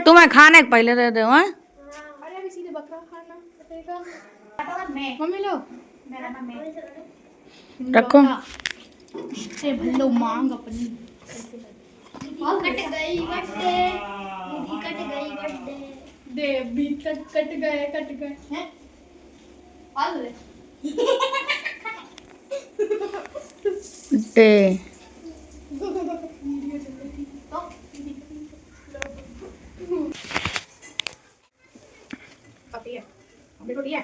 तुम्हें खाने के पहले दे दो। हाँ अरे अभी सीधे बकरा खाना मम्मी लो रखो। से भल्लो मांग अपनी कट गई बर्थडे कट गई बर्थडे दे भी कट गए हैं आलू दे अभी है अभी रोटी है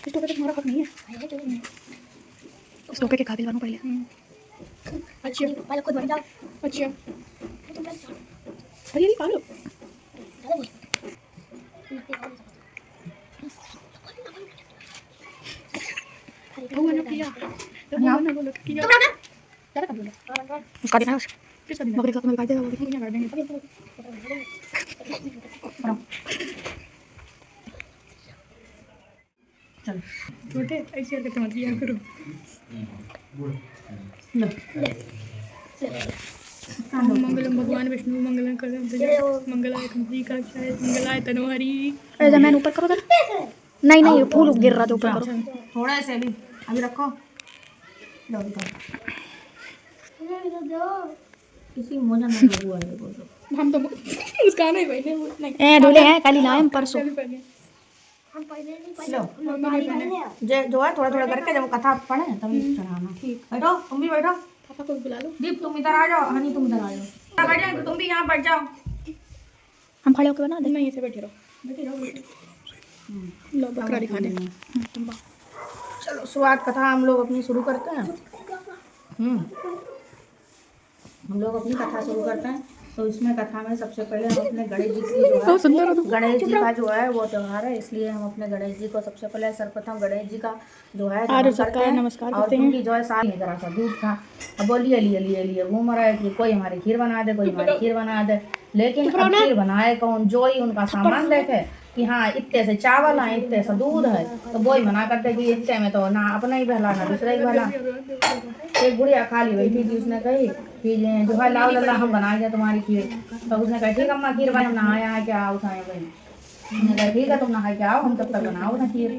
इस टोपे पे तुम्हारा हक नहीं है उस टोपे के काबिल बनो पहले अच्छा पहले खुद बन जाओ अच्छा अरे नहीं पागल भगवान किया भगवान ने बोला किया क्या कर बोला उसका दिन है किसका दिन मगर तुम्हें काट देगा वो कितने काट देंगे चलो छोटे ऐसे करके मत किया करो मंगलम भगवान विष्णु मंगलम करम मंगलाय कंपनी का शायद मंगलाय तनवारी अरे जमीन ऊपर करो जरा। नहीं नहीं फूल गिर रहा था ऊपर करो। थोड़ा ऐसे अभी रखो लो किसी मोजा में हुआ है बोलो। हम तो मुस्कान ही बैठे नहीं ए डोले हैं कल लाए हम परसों। हम पहले नहीं पहले लो जो है थोड़ा थोड़ा करके जब कथा पढ़े तभी चढ़ाना। ठीक बैठो तुम भी बैठो। पापा को बुला लो दीप तुम इधर आ जाओ। हनी तुम इधर आ जाओ। बैठ जाओ तुम भी यहाँ बैठ जाओ। हम खड़े होकर बना दे नहीं ऐसे बैठे रहो लो बकरा दिखा दे चलो शुरुआत कथा हम लोग अपनी शुरू करते हैं। हम लोग अपनी कथा शुरू करते हैं। तो इसमें कथा में सबसे पहले हम अपने गणेश जी की जो है गणेश जी का जो है वो त्यौहार है, इसलिए हम अपने गणेश जी को सबसे पहले सर्वप्रथम गणेश जी का जो है नमस्कार और उनकी जो है सारी जरा सा दूध था। अब बोलिए लिए लिए लिए घूम रहा है कि कोई हमारी खीर बना दे, कोई हमारी खीर बना दे। लेकिन अब खीर बनाए कौन? जो ही उनका सामान देखे कि हाँ इतने से चावल है, इतने से दूध है, तो वो ही मना करते कि इतने में तो ना अपना ही बहला ना दूसरा ही बहला। एक बुढ़िया खाली बैठी थी, उसने कही कि जो है लाओ लल्ला हम बनाएंगे तुम्हारी खीर। तो उसने कहा ठीक अम्मा खीर बने, हम नहाया है क्या उठाए भाई। उसने कहा ठीक है तुम नहा के आओ, हम तब तक बनाओ ना खीर।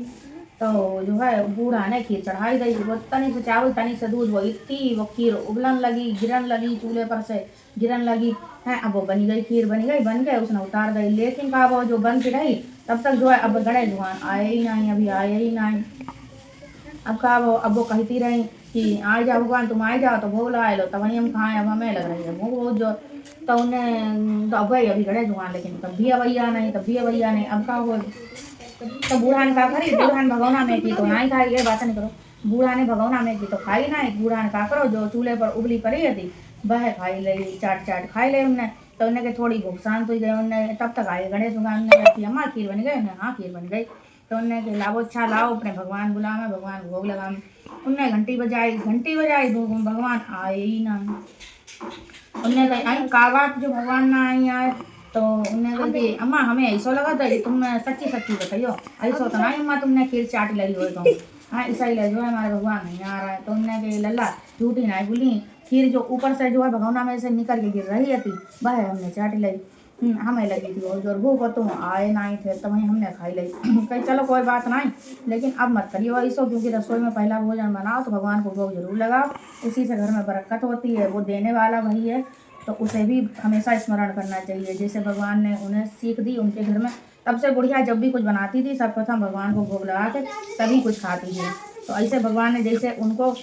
तो जो है बूढ़ा ने खीर चढ़ाई दी। वो तनी से चावल तनी से दूध, वो इतनी वो खीर उबलन लगी, गिरन लगी, चूल्हे पर से गिरन लगी है। अब वो बनी गई खीर, बन गई, उसने उतार दी। लेकिन कहा वो जो बनती रही तब तक जो है अब गणेश भगवान आए ही नहीं, अभी आए ही नहीं। अब कहा वो अब वो कहती रही कि आ जाओ भगवान तुम आ जाओ तो भोग लगा लो, तब वहीं हम खाएं। अब हमें लग रही है भोग जो तो उन्हें तो अब भाई अभी गणेश भगवान, लेकिन तब भी अवैया नहीं, तब भी अवैया नहीं। अब कहा वो तो बूढ़ा ने कहा खरी बूढ़ा ने भगौना में की तो ना ही खाई। ये बात नहीं करो, बूढ़ा ने भगौना में की तो खाई ना। बूढ़ा ने कहा करो जो चूल्हे पर उबली पड़ी थी वह खाई ले, चाट चाट खाई ले उनने। तो उन्हें के थोड़ी भूख शांत हुई गई। उनने तब तक आए गणेश भगवान ने कहा कि अम्मा खीर बन गई। हाँ खीर बन गई। तो उनने के लाओ अच्छा लाओ अपने भगवान बुलावे, भगवान भोग लगावे। उनने घंटी बजाई भगवान आए ही नहीं। उनने कही आई का बात जो भगवान ना आई आए। तो उन्हें कही कि अम्मा हमें ऐसा लगा था कि तुम सच्ची सच्ची बताइयो, ऐसा तो नहीं अम्मा तुमने खीर चाट लगी हो तो हाँ ऐसा ही लगे जो है हमारे भगवान नहीं आ रहा है। तो उनने कही लल्ला झूठी नहीं बोली, खीर जो ऊपर से जो है भगवना में से निकल के गिर रही थी वह हमने चाट ली। हमें लगी थी और भूख तुम आए नहीं थे तो वहीं हमने खाई ली। कहीं चलो कोई बात नहीं, लेकिन अब मत करिए ऐसा, क्योंकि रसोई में पहला भोजन बनाओ तो भगवान को भोग जरूर लगाओ। उसी से घर में बरकत होती है, वो देने वाला वही है। तो उसे भी हमेशा स्मरण करना चाहिए, जैसे भगवान ने उन्हें सीख दी उनके घर में। तब से बुढ़िया जब भी कुछ बनाती थी सर्वप्रथम भगवान को भोग लगा के तभी कुछ खाती थी। तो ऐसे भगवान ने जैसे उनको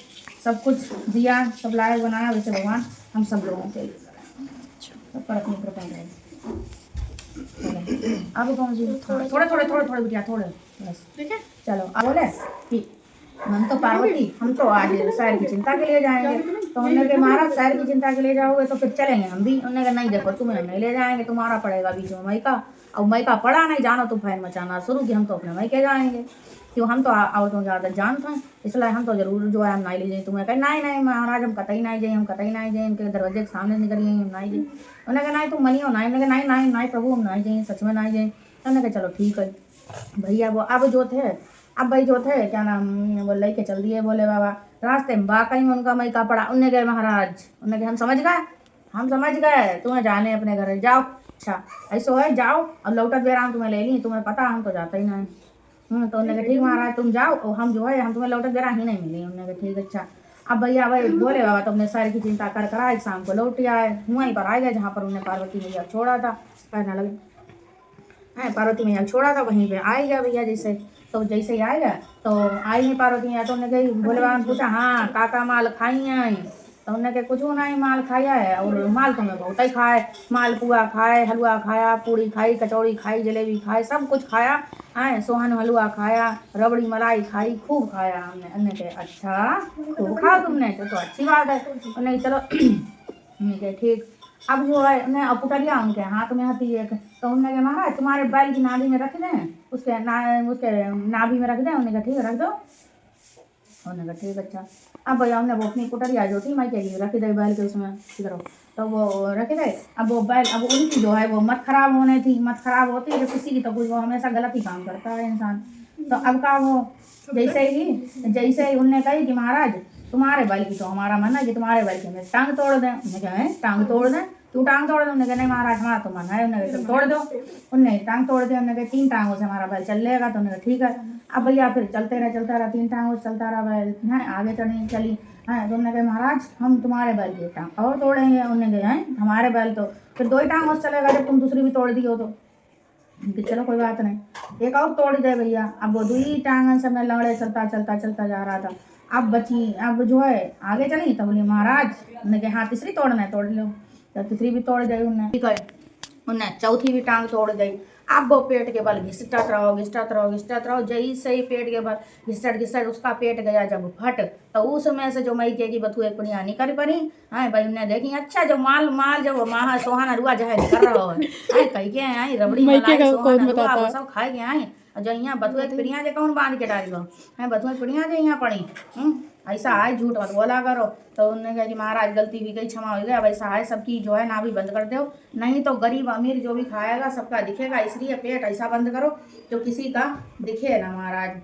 सब कुछ दिया, सब लायक बनाया, वैसे भगवान हम सब लोगों के लिए सब पर अपनी कृपा रहे। अब कौन सी थोड़े बिटिया थोड़े बस चलो अब बोले कि हम तो पार्वती हम तो आज शहर की चिंता के लिए जाएंगे। तो उन्होंने कहा महाराज शहर की चिंता के ले जाओगे तो फिर चलेंगे हम भी। उन्होंने कहा नहीं देखो तुम्हें हम नहीं ले जाएंगे, तुम्हारा पड़ेगा बीच में मैका। अब मैका पड़ा नहीं, जानो तुम फैन मचाना शुरू की, हम तो अपने मैके जाएंगे क्यों, हम तो औरतों की आदत जानते हैं, इसलिए हम तो जरूर जो है हम नहीं ले जाए। तुम्हें कहा नहीं नहीं महाराज हम कतई नहीं जाए, हम कतई नहीं जाए, इनके दरवाजे के सामने निकल गए हम नहीं जाए। उन्होंने कहा नहीं तुम मनियो नहीं, उन्होंने कहा नहीं नहीं नहीं प्रभु हम नहीं जाए, सच में नहीं जाए। उन्होंने कहा चलो ठीक है भैया। वो अब जो थे, अब भाई जो थे क्या नाम वो लेके चल दिए बोले बाबा। रास्ते में वाकई में उनका मैका पड़ा। उन्हें गए महाराज, उन्हें कहा हम समझ गए तुम्हें जाने अपने घर जाओ। अच्छा ऐसा है जाओ, अब लौटत बेराम तुम्हें ले ली, तुम्हें पता हम तो जाते ही नहीं। तो उन्होंने कहा ठीक महाराज तुम जाओ, और हम जो है हम तुम्हें लौटत बेरा ही नहीं मिली। उन्होंने कहा ठीक अच्छा। अब भैया भाई बोले बाबा तुमने सारी की चिंता कर कर आए, शाम को लौट आए, वहीं पर आ गए जहाँ पर उन्हें पार्वती मैया छोड़ा था। कहने लगे पार्वती मैया छोड़ा था वहीं पे आ गया भैया। जैसे तो जैसे ही आएगा तो आई नहीं पार्वती मैया, तो उन्होंने कही भोले बाबा ने पूछा हाँ काका माल खाई आई, तो उन्होंने कहा कुछ नहीं माल खाया है, और माल तो मैं बहुत ही खाए, माल पुआ खाए, हलवा खाया, पूड़ी खाई, कचौड़ी खाई, जलेबी खाई, सब कुछ खाया है, सोहन हलवा खाया, रबड़ी मलाई खाई, खूब खाया हमने। उन्होंने कहा अच्छा खूब खाओ तुमने तो अच्छी बात है। उन्होंने चलो उन्होंने कहा ठीक। अब जो है उन्हें अपुटा लिया उनके हाथ में हथी एक, तो उन्होंने कहा महाराज तुम्हारे बैल की नाभि में रख दें, उसके नाभि में रख दें। उन्होंने कहा ठीक है रख दो। उन्होंने कहा ठीक अच्छा। अब भैया उन्हें वो अपनी कुटरिया जो थी मैं कही रख दे बैल के उसमें करो, तो वो रख दे। अब वो बैल अब उनकी जो है वो मत खराब होने थी, मत खराब होती है किसी की तो कुछ, वो हमेशा गलत ही काम करता है इंसान। तो अब का वो जैसे ही उनने कही कि महाराज तुम्हारे बैल की तो हमारा मन है कि तुम्हारे बैल की टांग तोड़ दें। उन्हें कहा टांग तोड़ दें, तू टांग तोड़ दो। उन्हें कहा नहीं महाराज हमारा तो मन है। उन्हें कहा तोड़ दो। उनने टांग तोड़ दिया। उन्हें कहा 3 टांगों से हमारा बैल चल लेगा। तो उन्हें कहा ठीक है। अब भैया फिर चलते रहा 3 टांगों से चलता रहा बैल है, आगे चली है। तो उन्होंने कहा महाराज हम तुम्हारे बैल की टांग और तोड़ेंगे। उन्होंने कहा है हमारे बैल तो फिर 2 ही टांगों से चलेगा, जब तुम दूसरी भी तोड़ दी हो तो चलो कोई बात नहीं एक और तोड़ दे भैया। अब वो 2 टांगन से मैं लंगड़े चलता जा रहा था। अब बची अब जो है आगे चली तो बोली महाराज, उन्होंने कहा हाँ तीसरी तोड़ना है तोड़ लो। तो तीसरी भी तोड़ गई उन्हें, ठीक है। उन्हें चौथी भी टांग तोड़ गई। अब वो पेट के बल घिसटत रहो, जैसे ही पेट के बल घिसट उसका पेट गया जब फट, तो उसमें से जो मई की बथू एक पुनिया निकल पड़ी। हाँ भाई उन्हें देखी अच्छा जो माल जो महा सोहाना रुआ जो है निकल रहा है कही के आई रबड़ी मलाई सोहाना रुआ वो सब खाए के आई। जो यहाँ बथुए पिड़िया जे कौन बांध के डाल गो है, बथुए पिड़िया जे यहाँ पड़ी ऐसा है झूठ मत बोला करो। तो उन्होंने कहा कि महाराज गलती भी गई क्षमा हो गया। वैसा है सबकी जो है नाभि बंद कर दो, नहीं तो गरीब अमीर जो भी खाएगा सबका दिखेगा, इसलिए पेट ऐसा बंद करो जो किसी का दिखे ना महाराज,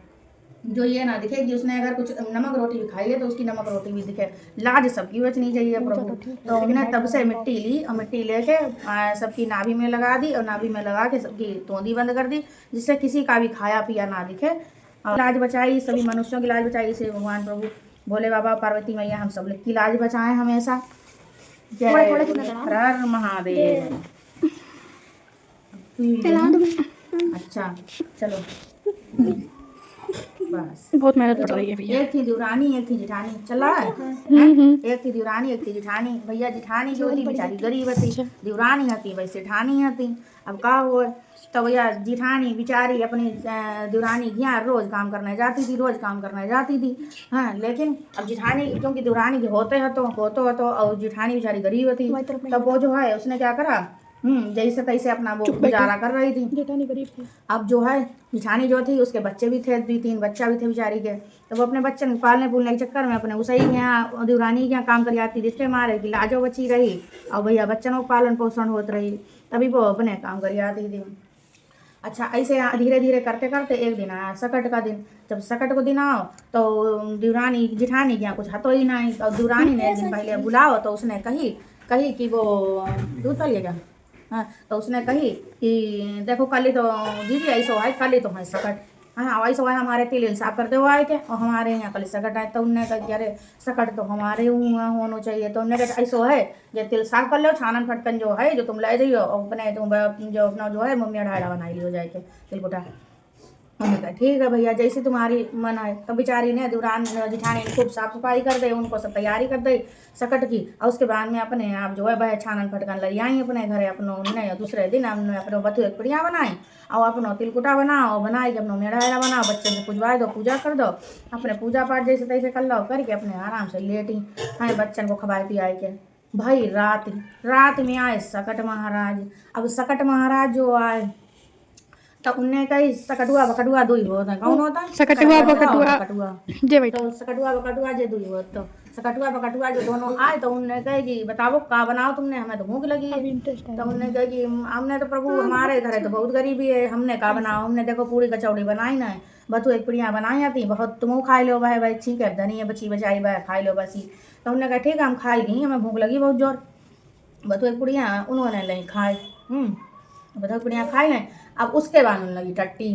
जो ये ना दिखे कि उसने अगर कुछ नमक रोटी भी खाई है तो उसकी नमक रोटी भी दिखे। लाज सबकी बचनी चाहिए प्रभु। तो उन्होंने तब से मिट्टी ली और मिट्टी लेके सबकी नाभि में लगा दी, और नाभि में लगा के सबकी तोंदी बंद कर दी, जिससे किसी का भी खाया पिया ना दिखे। और लाज बचाई, सभी मनुष्यों की लाज बचाई। इसे भगवान प्रभु भोले बाबा पार्वती मैया हम सब की लाज बचाएं हमेशा। जय हर महादेव। अच्छा चलो बस बहुत मेहनत पड़ रही है भैया। एक थी देवरानी एक थी जेठानी, चला है एक थी देवरानी एक थी जेठानी। भैया जेठानी जो थी बेचारी गरीब थी, देवरानी हती वैसे जेठानी हती। अब का हो तो भैया जेठानी बेचारी अपनी देवरानी यहाँ रोज काम करने जाती थी हाँ। लेकिन अब जेठानी क्योंकि देवरानी के होते और जेठानी बेचारी गरीब थी, तब वो जो है उसने क्या करा जैसे तैसे अपना वो गुजारा कर रही थी। जेठानी गरीब थी। अब जो है जेठानी जो थी उसके बच्चे भी थे, 2-3 बच्चा भी थे बेचारी के। तो वो अपने बच्चे पालने पुलने के चक्कर में अपने उसे ही यहाँ देवरानी के यहाँ काम कर जाती, जिसके मारे की लाजो बची रही और भैया बच्चों को पालन पोषण होत रही, तभी वो अपने काम कर जाती थी। अच्छा ऐसे धीरे धीरे करते करते एक दिन आया सकट का दिन। जब सकट को दिन आओ तो देवरानी जेठानी के यहाँ कुछ हतो ही नहीं। तो देवरानी ने एक दिन पहले बुलाओ तो उसने कही कि वो दूध पलिएगा हाँ। तो उसने कही कि देखो कल ही तो दीदी ऐसा है, कल ही तो है सकट हाँ ऐसा है, हमारे तिल साफ करते हुए आए थे और हमारे यहाँ कल सकट आए। तो उनने कहा कि अरे सकट तो हमारे यहाँ होना चाहिए। तो उन्होंने कहा ऐसा है जो तिल साफ कर लो, छानन फटकन जो है जो तुम ले जाइयो और अपने तुम जो अपना जो है मम्मी ढाला बनाई लियो जाए के तिलकुटा। हमने कहा ठीक है भैया जैसे तुम्हारी मन है। तो बेचारी ने दुरान जिठानी ने खूब साफ सफाई कर दे, उनको सब तैयारी कर दे सकट की। और उसके बाद में अपने आप जो है वह छानन फटकन ले आई अपने घरे अपनों ने। दूसरे दिन हमने अपने बथुए पुड़िया बनाई और अपनों तिलकुटा बनाओ बनाई के अपनों मेढ़ा वेढ़ा बनाओ, बच्चे से पुजवा दो, पूजा कर दो, अपने पूजा पाठ जैसे तैसे कर लो करके अपने आराम से लेटी हैं बच्चन को खवाए पियाई के। भाई रात में आए सकट महाराज। अब सकट महाराज जो आए तो उनने कही सकटुआ बकटुआ दुई होता है। कौन होता है? सकटुआ बकटुआ जे भाई तो सकटुआ बकटुआ जे दुई होत तो सकटुआ बकटुआ जो दोनों आए तो उनने कहे कि बताओ का बनाओ तुमने, हमें तो भूख लगी है। तो उनने कहे कि हमने तो प्रभु हमारे घर है तो बहुत गरीबी है, हमने का बनाओ, हमने देखो पूरी कचौड़ी बनाई ना है, बथुए पुड़िया बनाई थी बहुत, तुम खाई लो भाई ठीक है धनी है बची बचाई भाई खाई लो बस ही। तो उन्होंने कहा ठीक है हम खाई गई, हमें भूख लगी बहुत जोर। बथुए पुड़िया उन्होंने नहीं खाए, बथुए पुड़िया खाई लें। अब उसके बाद उन्होंने लगी टट्टी।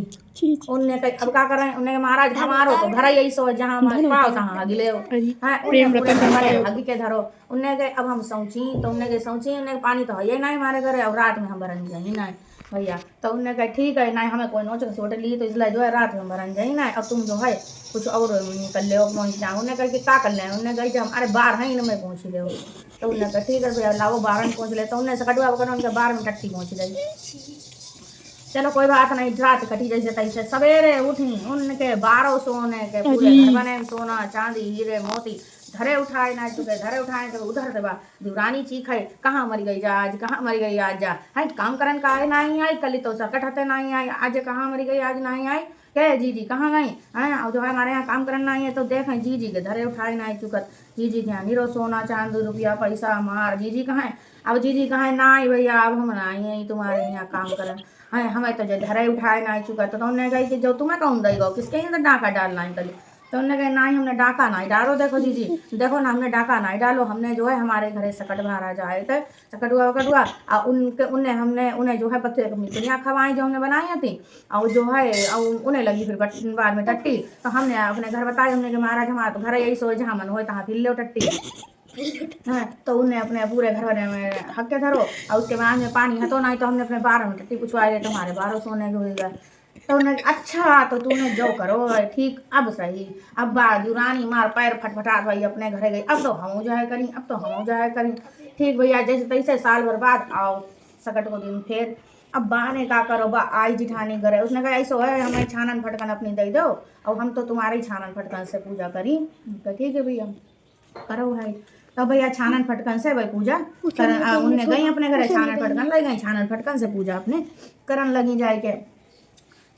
उनने कही अब क्या करें, उन्होंने कहा महाराज हमारो तो घर यही सो जहाँ हमारे पाओ तहाँ हगी ले हगी के धरो। उनने कहे अब हम सौची, तो उनने कहे सौची, उन्हें पानी तो है नहीं हमारे घर, और रात में हम भरन जाए ना भैया। तो उनने कहा ठीक है नहीं हमें कोई नोच सोट ली तो इसलिए जो है रात में भरन जाए ना, अब तुम जो है कुछ और कर ले पहुँच जाओ। उन्हें कहा कि क्या कर ले, उन्हें कही हम अरे बाहर है इनमें पहुँच ले। तो उन्हें कहा ठीक है भैया लाओ बाहर में पहुँच ले। तो उन्हें सकटुआ पकड़ उनके बाहर में टट्टी पहुँच गई। चलो कोई बात नहीं, रात कटी जैसे तैसे सवेरे उठी उनके 12 सोने के पूरे घर बने, सोना चांदी हीरे मोती धरे उठाए ना चुके, धरे उठाए तो उधर से दुरानी चीखे कहाँ मरी गई जा आज, कहाँ मरी गई आज जा है काम करन का नहीं आई, कल तो सकट हते नहीं आई, आज कहाँ मरी गई आज नहीं आई क्या जीजी कहाँ गई हैं। और जो है हमारे यहाँ काम करना नहीं है तो देखें जीजी के धरे उठाए नहीं चुकत, जीजी के यहाँ निरो सोना चांदी रुपया पैसा मार, जीजी कहाँ है, अब जीजी कहाँ है ना आई भैया अब हम नहीं है तुम्हारे यहाँ काम करन है, हमें तो जो धरे उठाए ना चुका। तो उन्होंने कही कि जो तुम्हें कौन देगा किसके यहाँ तो डाका डालना है कल। तो उन्होंने कहा नहीं हमने डाका नहीं डालो, देखो जीजी देखो ना हमने डाका नहीं डालो, हमने जो है हमारे घरे सकट महाराज आए थे सकटुआ वकटुआ और उन्हें जो है बथुए की पुड़िया खवाई जो हमने बनाई थी, और जो है और उन्हें लगी फिर बाद में टट्टी। तो हमने अपने घर बताया, हमने कि महाराज हमारा तो घर यही सो जहाँ मन हो तहाँ फिर लो टट्टी हाँ। तो उन्हें अपने पूरे घर वाले में हक्के धरो और उसके बाद में पानी हतो नहीं, तो हमने अपने 12 में टट्टी पूछवाए रहे तुम्हारे 12 सोने के हुए गए। तो उन्हें अच्छा तो तूने जो करो ठीक अब सही, अब बाजूरानी मार पैर फटफटा भाई अपने घरे गई, अब तो हम जाए करी, अब तो हम जाए करी ठीक भैया जैसे तैसे साल भर बाद आओ सकट को दिन फिर। अब बा ने का करो बा आई जिठानी करे, उसने कहा ऐसा है हमें छानन फटकन अपनी दे दो और हम तो तुम्हारी छानन फटकन से पूजा करी। तो ठीक है भैया करो भाई। तो भैया छानन फटकन से भाई पूजा करन उनने गई अपने घरे छानन फटकन लग गई, छानन फटकन से पूजा अपने करन लगी जाए के,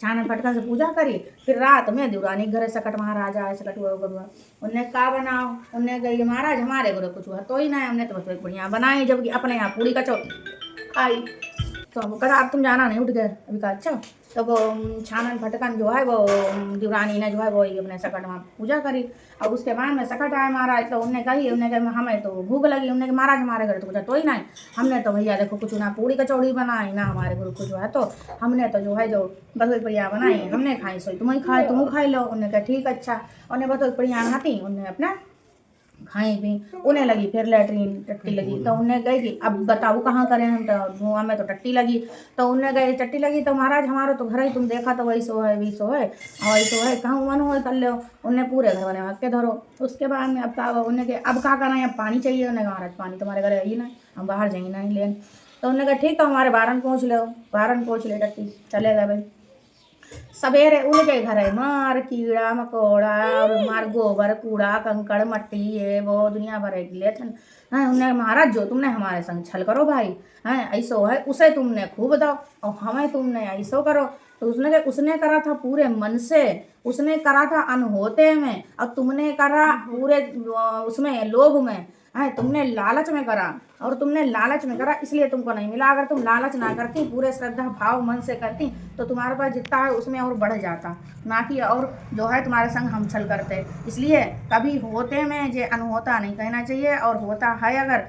छानन फटकन से पूजा करी। फिर रात में दुरानी घरे सकट महाराज आए सकटुआ बकटुआ, उनने का बनाओ, उनने कही महाराज हमारे घरे कुछ हुआ तो ही ना हमने तो बस पुड़िया बनाई, जबकि अपने यहाँ पूरी कचौड़ी आई। तो हम कहा अब तुम जाना नहीं उठ गए, अभी कहा अच्छा। तो वो छानन फटकन जो है वो दुरानी ने जो है वो अपने सकट वहाँ पूजा करी और उसके बाद में सकट आए महाराज। तो उनने कही हमें तो भूख लगी, उनने कहा महाराज हमारे घर तो कुछ तो ही नहीं, हमने तो भैया देखो कुछ ना पूरी कचौड़ी बनाई ना हमारे घर कुछ है, तो हमने तो जो है जो बथुए पुड़िया बनाई हमने खाई सोई तुम्हें खाए तुम खाई लो। उन्हें कहा ठीक अच्छा, उन्हें बथुए पुड़िया खाती उन्हें अपना खाई पी, उन्हें लगी फिर लैट्रीन टट्टी लगी। तो उन्हें गई कि अब बताओ कहाँ करें हम, तो हमें तो टट्टी लगी। तो उन्हें गए टट्टी लगी तो महाराज हमारा तो घर ही तुम देखा तो वही सो है भी सो है और वही सो है कहाँ मन हो कर लो। उन्हें पूरे घर बने के धरो। उसके बाद में अब का उन्हें के अब क्या करना है, अब पानी चाहिए। उन्हें कहा महाराज पानी तुम्हारे घर है ही नहीं, हम बाहर जाएंगे नहीं लेन। तो उन्होंने कहा ठीक है हमारे बारन पहुँच लो, बारन पहुँच ले टट्टी चले गए भाई। सवेरे उनके घर है मार कीड़ा मकोड़ा और मार गोबर कूड़ा कंकड़ मट्टी ये वो दुनिया भर के लिए थे। उन्हें महाराज जो तुमने हमारे संग छल करो भाई हैं ऐसो है, उसे तुमने खूब दो और हमें तुमने ऐसो करो। तो उसने करा था पूरे मन से, उसने करा था अनहोते में और तुमने करा पूरे उसमें लोभ में है, तुमने लालच में करा और तुमने लालच में करा इसलिए तुमको नहीं मिला। अगर तुम लालच ना करती पूरे श्रद्धा भाव मन से करती तो तुम्हारे पास जितना है उसमें और बढ़ जाता, ना कि और जो है तुम्हारे संग हम छल करते। इसलिए कभी होते में जे अनहोता नहीं कहना चाहिए, और होता है अगर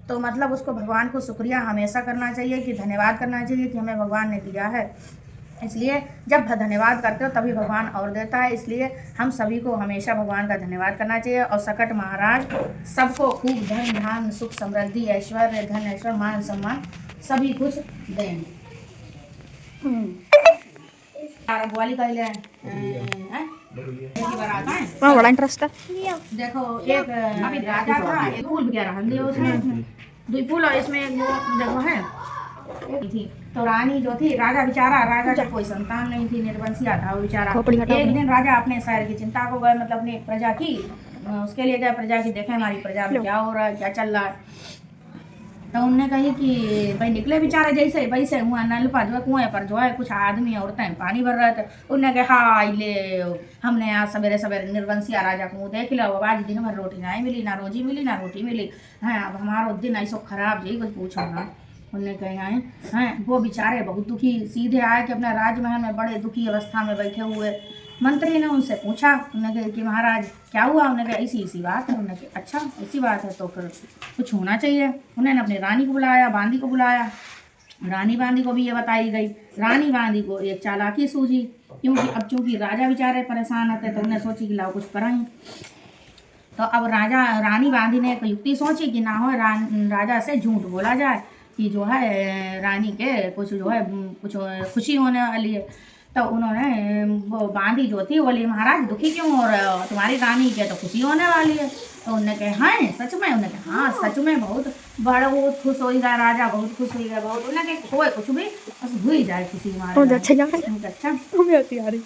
तो मतलब उसको भगवान को शुक्रिया हमेशा करना चाहिए कि धन्यवाद करना चाहिए कि हमें भगवान ने दिया है। इसलिए जब धन्यवाद करते हो तभी भगवान और देता है, इसलिए हम सभी को हमेशा भगवान का धन्यवाद करना चाहिए। और सकट महाराज सबको खूब धन धान सुख समृद्धि ऐश्वर्य धन ऐश्वर्य मान सम्मान सभी कुछ दें। यार बोली कहले हैं की बारात है वहाँ बड़ा इंटरेस्ट है। देखो एक अभी राजा था, एक फूल वगैरह हल्दी उसमें दो फूल और इसमें एक वो देखो है एक थी। तो रानी जो थी, राजा बेचारा, राजा का कोई संतान नहीं थी, निर्वंशिया था वो बेचारा। एक दिन राजा अपने शहर की चिंता को गए, मतलब अपनी प्रजा की उसके लिए गए, प्रजा की देखे हमारी प्रजा में क्या हो रहा है, क्या चल रहा है। तो उनने कही कि भाई निकले बेचारे जैसे वैसे हुआ नल पर जो है कुएं पर जो है कुछ आदमी औरतें पानी भर रहे थे। उनने कहा हाँ ले हमने आज सवेरे सवेरे निर्वंशिया राजा को देख लो, आज दिन भर रोटी नहीं मिली, ना रोजी मिली ना रोटी मिली है, अब हमारा दिन ऐसा खराब जी कुछ पूछो ना। उनने कहे हैं वो बेचारे बहुत दुखी, सीधे आए कि अपने राजमहल में बड़े दुखी अवस्था में बैठे हुए। मंत्री ने उनसे पूछा, उन्होंने कहा कि महाराज क्या हुआ। उन्होंने कहा ऐसी बात है। उन्होंने कहा अच्छा ऐसी बात है तो फिर कुछ होना चाहिए। उन्होंने अपनी रानी को बुलाया, बांदी को बुलाया। रानी बांदी को भी ये बताई गई। रानी बांदी को एक चालाकी सूझी, क्योंकि अब चूंकि राजा बेचारे परेशान होते तो उन्हें सोची कि लाओ कुछ कराएं। तो अब रानी बांदी ने एक युक्ति सोची कि ना हो राजा से झूठ बोला जाए कि जो है रानी के कुछ जो है कुछ खुशी होने वाली है। तो उन्होंने वो बांदी जो थी बोली महाराज दुखी क्यों हो रहे हो, तुम्हारी रानी के तो खुशी होने वाली है। तो उन्होंने कहा हाँ सच में। उन्होंने कहा हाँ सच में बहुत बड़ा बहुत खुश हो गया राजा, बहुत खुश हो गया बहुत। उन्होंने कहा कोई कुछ भी बस हो ही जाए खुशी हमारे। अच्छा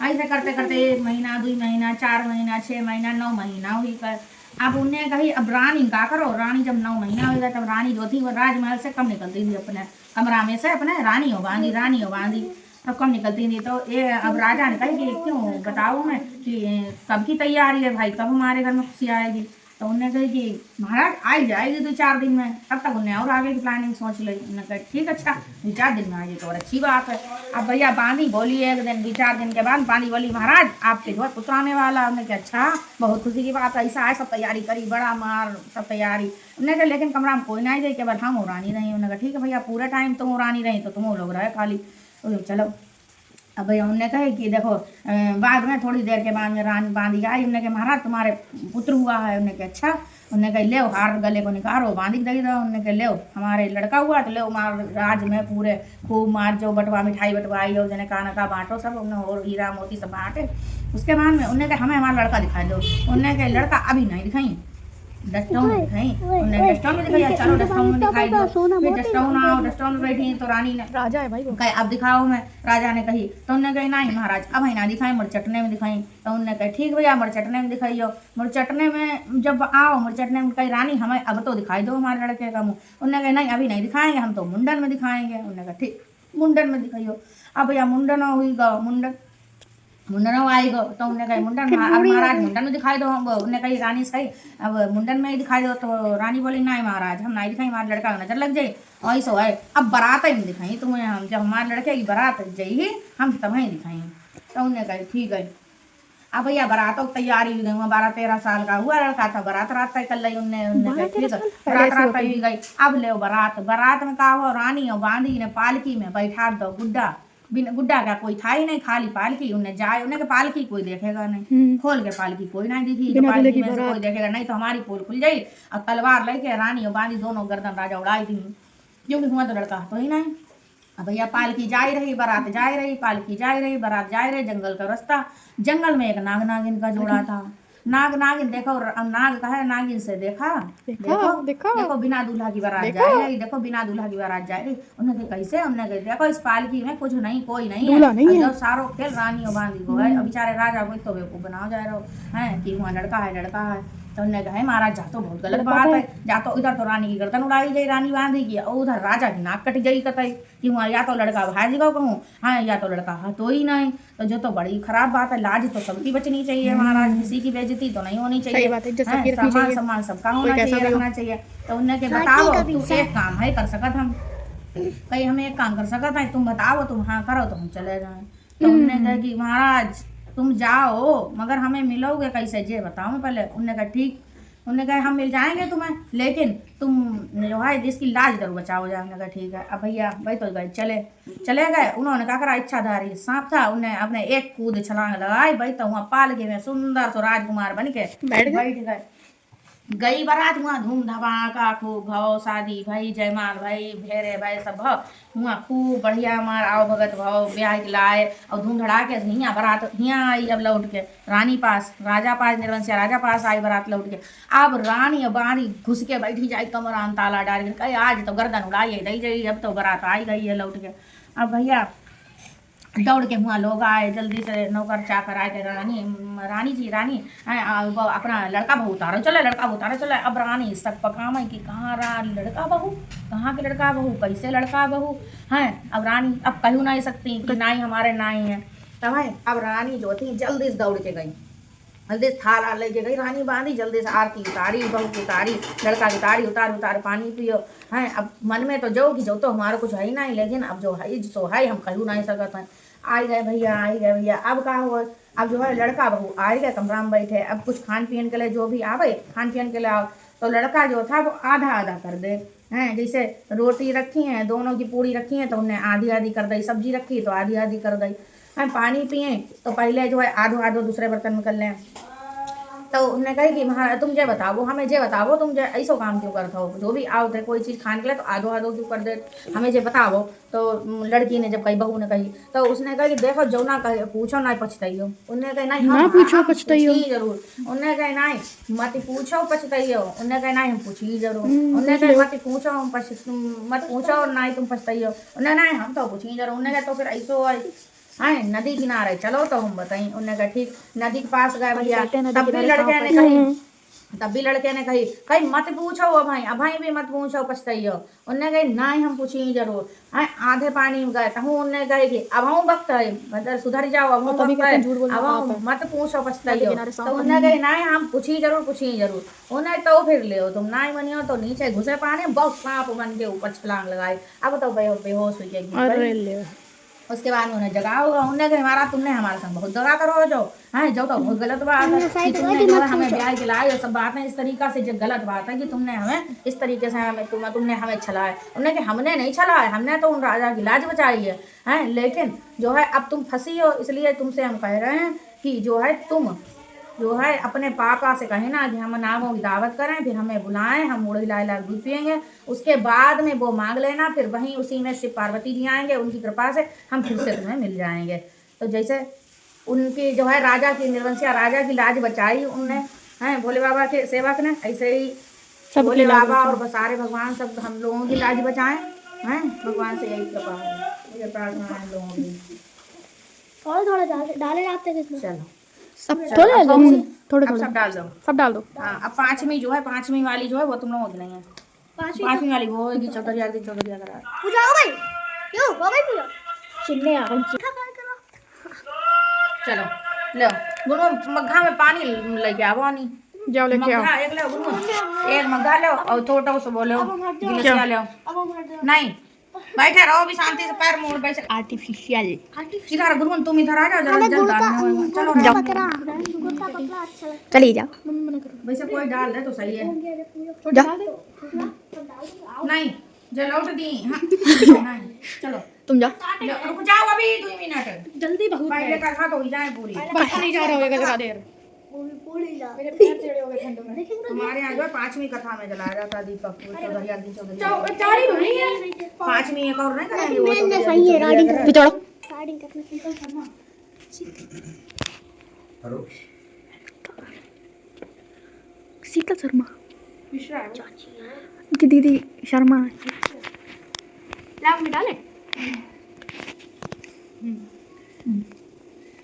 ऐसे करते करते 1 महीना 2 महीना 4 महीना 6 महीना 9 महीना हुई कर। अब उन्हें कही अब रानी का करो। रानी जब 9 महीना हो गया तब रानी जो थी वो राजमहल से कम निकलती थी, अपने कमरा में से अपने रानी हो बांधी तब कम निकलती थी। तो ये अब राजा ने कही कि क्यों बताओ मैं कि कब की तैयारी है भाई, कब हमारे घर में खुशी आएगी। तो उन्हें कही कि महाराज आई जाएगी 2-4 दिन में। तब तक उन्हें और आगे की प्लानिंग सोच ली। उन्होंने कहा ठीक अच्छा 2-4 दिन में आएगी तो और अच्छी बात है। अब भैया बांदी बोली एक दिन 2-4 दिन के बाद बांदी बोली महाराज आपके जो है पुत्र आने वाला। उन्होंने कहा अच्छा बहुत खुशी की बात, ऐसा है सब तैयारी करी बड़ा मार सब तैयारी। उन्होंने कहा लेकिन कमरा में कोई नहीं गई, केवल हम और रानी रही। उन्होंने कहा ठीक है भैया पूरे टाइम तुम रानी रही तो तुम लोग रहे खाली। चलो अब भैया उन्होंने कहे कि देखो बाद में थोड़ी देर के बाद में रानी बांदी आई। उन्होंने कहा महाराज तुम्हारे पुत्र हुआ है। उन्होंने कहा अच्छा। उन्होंने कहा ले हार गले को निकालो बांदी दे दो। उन्होंने कहा ले हमारे लड़का हुआ तो ले मार राज में पूरे खूब मार जो बटवा मिठाई बटवाई हो जने काना का बांटो सब उन्होंने और हीरा मोती सब बांटे। उसके बाद में उन्होंने कहा हमें हमारा लड़का दिखाई दो। उन्होंने कहा लड़का अभी नहीं दिखाई, डस्टोन में दिखाई। उन्होंने डस्टोन में दिखाई, चलो डस्टोन में दिखाई दो। फिर डस्टोन आओ, डस्टोन में बैठी तो रानी ने राजा है भाई वो कहे अब दिखाओ मैं। राजा ने कही तो उन्होंने कही नहीं महाराज अब ही ना दिखाई, मुरचटने में दिखाई। तो उन्होंने कहा ठीक भैया मुरचटने में दिखाइयो। मुरचटने में जब आओ मुरचटने में कही रानी हमें अब तो दिखाई दो हमारे लड़के का मुँह। उन्होंने कहा नहीं अभी नहीं दिखाएंगे, हम तो मुंडन में दिखाएंगे। उन्होंने कहा ठीक मुंडन में दिखाइयो। अब भैया मुंडन हुई गो, मुंडन आई गो। तो उन्होंने कही मुंडन अब महाराज मुंडन में दिखाई दो हम। उन्होंने कही रानी सही अब मुंडन में ही दिखाई दो। तो रानी बोली नहीं महाराज हम नहीं दिखाई, हमारे लड़का को नजर लग जाए और सो है अब बारात ही में दिखाई तुम्हें हम, जब हमारे लड़के की बारात जाइए हम तब ही दिखाई। तो उन्होंने कही ठीक है। अब भैया बारातों की तैयारी हुई गई, 12-13 साल का हुआ लड़का था, बारात रात तय कर ली। उन्होंने ठीक है बारात रात तय हुई गई। अब ले बारात में कहा हुआ रानी और बांदी ने पालकी में बैठा दो गुड्डा, बिना गुड्डा का कोई था ही नहीं, खाली पालकी। उन्हें जाए उन्हें पालकी कोई देखेगा नहीं, खोल के पालकी कोई नहीं दिखी तो पालकी में से कोई देखेगा नहीं तो हमारी पोल खुल जाई। और तलवार लेके रानी और बांदी दोनों गर्दन राजा उड़ाई थी, क्योंकि हुआ तो लड़का तो ही नहीं। अब भैया पालकी जाई रही, बारात जाई रही, पालकी जाई रही, बारात जाई रही। जंगल का रास्ता, जंगल में एक नाग नागिन का जोड़ा था। नाग नागिन देखो नाग का है नागिन से देखा देखो बिना दूल्हा की बारात जा रही, देखो बिना दूल्हा की बारात जा रही। उन्होंने कैसे हमने कहा देखो इस पालकी में कुछ नहीं कोई नहीं है। जब सारो खेल रानी और बांदी को है, बेचारे राजा को तो बेवकूफ बनाओ जा रहे हो हैं कि वहाँ लड़का है। तो उन्होंने कहा महाराज जा तो बहुत गलत बात है, जा तो इधर तो रानी की गर्दन उड़ाई गई रानी बांधी की, और उधर राजा की नाक कट गई कतई कि वहाँ या तो लड़का भाज गो कहूँ हाँ या तो लड़का है तो ही नहीं। तो जो तो बड़ी खराब बात है, लाज तो सबकी बचनी चाहिए महाराज, किसी की बेइज्जती तो नहीं होनी चाहिए, सम्मान सम्मान सबका होना चाहिए, रखना चाहिए। तो उन्होंने कहा बताओ तू एक काम है कर सकत हम, कहीं हम एक काम कर सकत है तुम बताओ, तुम हाँ करो तो हम चले जाए। तो उन्होंने कहा कि महाराज तुम जाओ मगर हमें मिलोगे कैसे जे बताओ मैं पहले। उन्होंने कहा ठीक। उन्होंने कहा हम मिल जाएंगे तुम्हें लेकिन तुम जो है जिसकी लाज जरूर बचाओ जाए। उन्होंने कहा ठीक है। अब भैया भाई तो गए चले गए। उन्होंने क्या करा इच्छाधारी सांप था, उन्हें अपने एक कूद छलांग लगाई भाई तो वहाँ पालकी में सुंदर सो राजकुमार बन के बैठ गए। गई बारात वहाँ धूम धमाका खूब भव शादी भाई जयमाल भाई भेरे भाई सब भव वहाँ खूब बढ़िया हमार आओ भगत भव ब्याह के लाए और धूम धड़ाके हियाँ बारात हियाँ आई अब लौट के रानी पास राजा पास निर्वंशिया राजा पास आई बारात लौट के अब रानी बारी घुस के बैठी जाए कमरा में ताला डाल के कही आज तो गर्दन उड़ाई दई जाइए अब तो बारात आई गई है लौट के। अब भैया दौड़ के हुआ लोग आए जल्दी से नौकर चाकर आए थे रानी जी रानी अपना लड़का बहू उतारो चले लड़का बहू उतारो चले। अब रानी सब पकाम है कि कहाँ लड़का बहू कहाँ के लड़का बहू कैसे लड़का बहू हैं। अब रानी अब कहू नहीं सकती कि नाई हमारे नाई हैं तब है। अब रानी जो थी जल्दी से दौड़ के गई जल्दी से थाला लेके गई रानी बांधी जल्दी से आरती उतारी बहू की उतारी लड़का की उतारी उतार पानी पियो हैं। अब मन में तो जो कि जो तो हमारा कुछ है ही नहीं लेकिन अब जो है सो है हम कहू नहीं सकते हैं। आई गए भैया अब का हुआ अब जो है लड़का बहू आ गए कमरा में बैठे अब कुछ खान पीन के लिए जो भी आवे खान पीन के लिए आओ तो लड़का जो था वो आधा आधा कर दे हैं। जैसे रोटी रखी है दोनों की पूड़ी रखी है तो उन्हें आधी आधी कर दी सब्जी रखी तो आधी आधी कर दी हैं। पानी पिए तो पहले जो है आधो आधो दूसरे बर्तन में कर लें तो उन्हें कही कि महाराज तुम जे बताओ हमें जे बताओ तुम जे ऐसा काम क्यों करते हो जो भी आओ थे कोई चीज़ खाने के लिए तो आधो आधो क्यों कर दे हमें जे बताओ। तो लड़की ने जब कही बहू ने कही तो उसने कहा कि देखो जो ना कहे पूछो ना पछताइयो। उन्हें कही नहीं ना पूछो पछताइयो जरूर उन्हें कही नहीं मत पूछो पछताइयो उन्हें कही नहीं हम पूछी जरूर उन्हें कही मत पूछो मत पूछो नहीं तुम पछताइयो उन्हें नहीं हम तो पूछी जरूर उन्हें कहा तो फिर ऐसो है हैं नदी किनारे चलो तो हम बताई। उन्होंने कहा ठीक नदी के पास गए भैया तब भी लड़के ने कही कहीं मत पूछो अभाई भी मत पूछो पछताइयो। उन्होंने कही नहीं हम पूछी जरूर हैं। आधे पानी में गए तो उन्होंने कही कि अब हम वक्त है मतलब सुधर जाओ अब हम वक्त है अब हम मत पूछो पछताइयो। तो उन्होंने कही नहीं हम पूछी जरूर उन्हें तो फिर ले तुम नहीं बनियो तो नीचे घुसे पानी बहुत सांप बन के ऊपर छलांग लगाई। अब तो बेहोश हुई गई। उसके बाद उन्हें जगाओ उन्हें कहा हमारा तुमने हमारे संग बहुत जगा करो जो है जो तो बहुत गलत बात है कि तुमने जो है हमें ब्याह के लाए और सब बातें इस तरीक़ा से जो गलत बात है कि तुमने हमें इस तरीके से हमें तुमने हमें छलाए। उन्हें कि हमने नहीं छलाए हमने तो उन राजा की लाज बचाई है हैं। लेकिन जो है अब तुम फंसी हो इसलिए तुमसे हम कह रहे हैं कि जो है तुम जो है अपने पापा से कहें ना कि हम नामों की दावत करें फिर हमें बुलाएं हम मुड़ी ला दूध पियेंगे उसके बाद में वो मांग लेना फिर वहीं उसी में शिव पार्वती जी आएंगे उनकी कृपा से हम फिर से तुम्हें मिल जाएंगे। तो जैसे उनकी जो है राजा की निर्वंशिया राजा की लाज बचाई उनने हैं भोले बाबा के सेवक ने ऐसे ही भोले बाबा और सारे भगवान सब हम लोगों की लाज बचाएं हैं। भगवान से यही कृपा है ये प्रार्थना है लोगों की। और थोड़ा डाले जाते हैं चलो सब थोड़े सब डाल दो हाँ। अब पांचवी वाली जो है वो तुम लोगों की नहीं है पांचवी वाली वो होगी चौधरी करा पूछो भाई क्यों वो भाई पूछो चिन्ने आ गई चलो लो गुरु मग्घा में पानी लेके आवो नी जाओ लेके आओ एक ले गुरु एक मग्घा लो और छोटा सा बोलो गिलास लो नहीं बैठे रहो भी शांति से पैर मोड़ बैठ आर्टिफिशियल इधर गुरु तुम इधर आ जाओ जरा जल्दी चलो चलिए जाओ वैसे कोई डाल दे तो सही है नहीं जो लौट दी हाँ नहीं चलो तुम जाओ रुक जाओ अभी 2 मिनट जल्दी बहुत पहले का खा तो जाए पूरी नहीं जा रहा होगा जरा देर हमारे यहाँ जो 5वीं कथा में जलाया जाता दीपक चौधरी चार ही बनी है 5वीं एक और नहीं करेंगे वो तो सही है राइडिंग करना हेलो शीतल शर्मा की दीदी शर्मा लाभ में डाले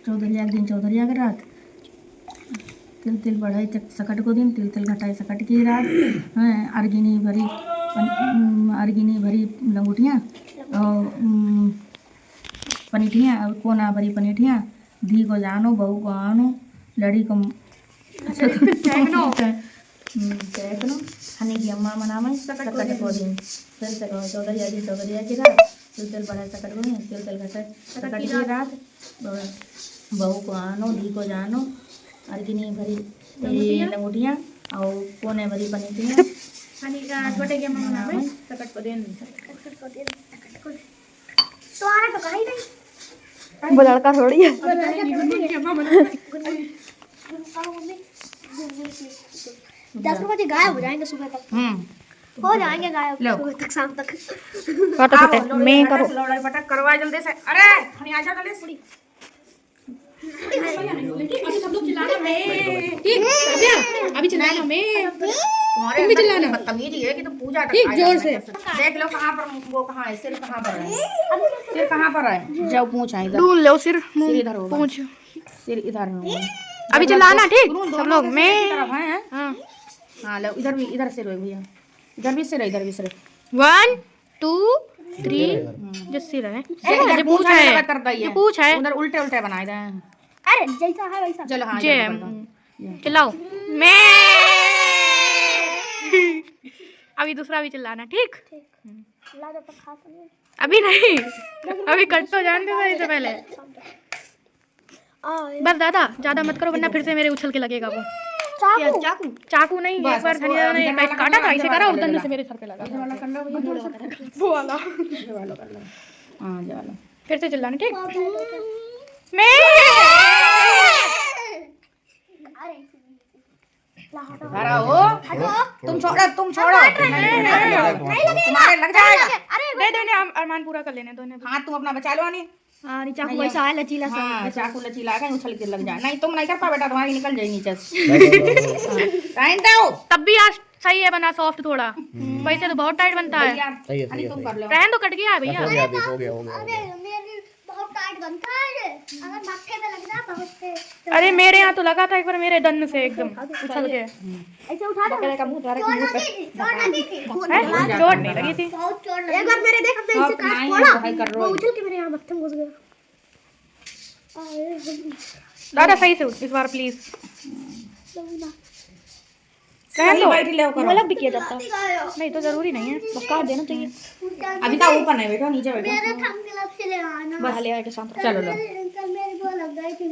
चौधरी की रात तिल बढ़ाई सकट को दिन तिल घटाई सकट की रात हैं। अर्गिनी भरी लंगूटियाँ और पनीठियाँ और कोना भरी पनीठियाँ धी को जानो बहू को आनो लड़ी को देखनो हनी की अम्मा मनावे सकट को दिन फिर से कहो चौधरी की रात तिल बढ़ाई सकट को दिन तिल घटाई सकट की रात बहू को आनो धी को जानो अर्गिनी भरी लंगूटियाँ और कोने भरी पनीटियाँ छोटे के मनावे सकट को दिन तो आना तो कहीं नहीं वो लड़का थोड़ी है 10 रुपए गायब हो जाएंगे सुबह तक। हो जाएंगे गायब लो। सुबह तक शाम तक। मैं करो लौड़ाई पटक करवा जल्दी से। अरे हनी आजा जल्दी से। सब लोग चिल्लाना मैं ठीक अभी चिल्लाना मैं तुम्हारे तुम भी अंदर चिल्लाना। इतनी बदतमीजी है कि तुम पूजा तक ठीक, आ जोर जाना। से। देख लो कहाँ पर वो कहाँ है, सिर कहाँ पर है, सिर कहाँ पर है, जाओ पूछ है इधर, ढूंढ लो सिर सिर इधर होगा, पूछ सिर इधर होगा। अभी चिल्लाना ठीक दोनों सब लोग सिर मैं एक ही तरफ हैं। हाँ हाँ लो इधर भी, इधर सिर है भैया, इधर भी सिर है, इधर भी सिर है। 1 2 3 जो सिर है इधर जो पूछ पूछ है है लगा कर दी जो है, पूछ है उधर उल्टे उल्टे बनाए दे हैं। अरे जैसा है वैसा। चलो हाँ जे इधर कर दो। चिल्लाओ मैं अभी दूसरा भी चिल्लाना ठीक ला दो तो खा सकते। अभी नहीं अभी कट तो जान दो इससे पहले बस ज्यादा मत करो वरना फिर से मेरे उछल के लगेगा वो चाकू चाकू नहीं बस, एक बार बस, धनिया वो ने इधर वाला काटा था करना, इसे इधर करा वाला उधर कर से मेरे सर पे लगा इधर वाला कर लो भैया, वो वाला ये वाला कर लो। हाँ ये वाला। फिर से चिल्लाना ठीक मैं इधर आओ, तुम छोड़ो तुम्हारे लग जाएगा। दे देने अरमान पूरा कर लेने दोनों हाथ तुम अपना बचा लो नहीं। हाँ चाकू वैसा है लचीला सा। हाँ चाकू लचीला है उछल के लग जाए। नहीं तुम नहीं कर पा बेटा, तुम्हारी निकल जाए नीचे से। टाइम दो तब भी आज सही है बना सॉफ्ट थोड़ा वैसे तो बहुत टाइट बनता है यार, हनी तुम कर लो। रहन तो कट गया है भैया अरे मेरी बहुत टाइट बनता है ये। अगर माथे पे लग जाए बहुत से। अरे मेरे यहाँ तो लगा था एक बार मेरे दन से एकदम उछल के ऐसे उठा दो। का मुंह चोट लगी थी। चोट नहीं लगी थी बहुत चोट लगी। एक बार मेरे देख अपने आप इसे काट नहीं फोड़ा। सफाई कर वो रो। उछल के मेरे यहाँ मत्थे में घुस गया। दादा सही से उठ इस बार प्लीज रहन दो बैठ ले करो। अलग भी किया जाता है। नहीं तो जरूरी नहीं है बस काट देना चाहिए। अभी तो ऊपर नहीं बैठो, नीचे बैठो। मेरे थंब क्लब से ले आना। बस ले आके साथ चलो लो। अंकल मेरे को लग गई थी